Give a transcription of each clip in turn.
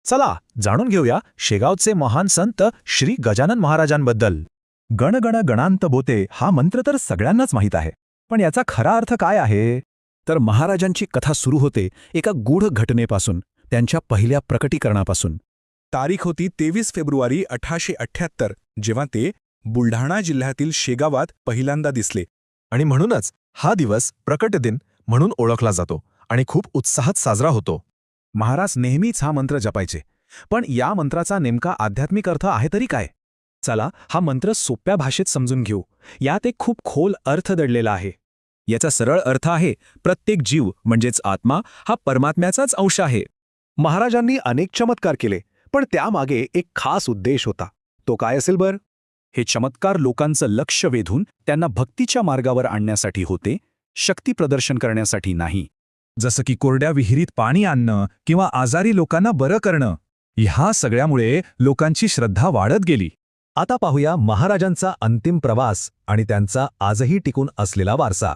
चला जाणून घेऊया शेगावचे महान संत श्री गजानन महाराजांबद्दल. गण गण गणांत बोते हा मंत्र तर सगळ्यांनाच माहीत आहे, पण याचा खरा अर्थ काय आहे? तर महाराजांची कथा सुरू होते एका गूढ घटनेपासून, त्यांच्या पहिल्या प्रकटीकरणापासून. तारीख होती 23 फेब्रुवारी 1878, जेव्हा ते बुलढाणा जिल्ह्यातील शेगावात पहिल्यांदा दिसले. आणि म्हणूनच हा दिवस प्रकट दिन म्हणून ओळखला जातो आणि खूप उत्साहात साजरा होतो. महाराज नेहमीच हा मंत्र जपायचे, पण या मंत्राचा नेमका आध्यात्मिक अर्थ आहे तरी काय? चला हा मंत्र सोप्या भाषेत समजून घेऊ. यात एक खूप खोल अर्थ दडलेला आहे. याचा सरळ अर्थ आहे, प्रत्येक जीव म्हणजेच आत्मा हा परमात्म्याचाच अंश आहे. महाराजांनी अनेक चमत्कार केले, पण त्यामागे एक खास उद्देश होता. तो काय असेल बर? हे चमत्कार लोकांचं लक्ष वेधून त्यांना भक्तीच्या मार्गावर आणण्यासाठी होते, शक्ती प्रदर्शन करण्यासाठी नाही. जसं की कोरड्या विहिरीत पाणी आणणं किंवा आजारी लोकांना बरं करणं. ह्या सगळ्यामुळे लोकांची श्रद्धा वाढत गेली. आता पाहूया महाराजांचा अंतिम प्रवास आणि त्यांचा आजही टिकून असलेला वारसा.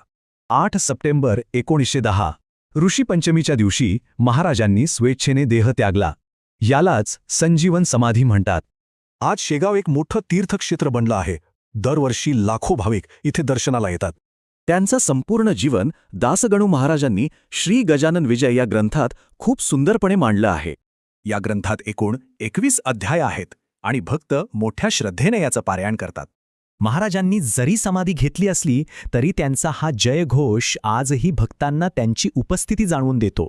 8 सप्टेंबर 1910 ऋषी पंचमीच्या दिवशी महाराजांनी स्वेच्छेने देह त्यागला. यालाच संजीवन समाधी म्हणतात. आज शेगाव एक मोठं तीर्थक्षेत्र बनलं आहे. दरवर्षी लाखो भाविक इथे दर्शनाला येतात. त्यांचं संपूर्ण जीवन दासगणू महाराजांनी श्री गजानन विजय या ग्रंथात खूप सुंदरपणे मांडलं आहे. या ग्रंथात एकूण 21 अध्याय आहेत आणि भक्त मोठ्या श्रद्धेने याचं पारायण करतात. महाराजांनी जरी समाधी घेतली असली तरी त्यांचा हा जयघोष आजही भक्तांना त्यांची उपस्थिती जाणवून देतो.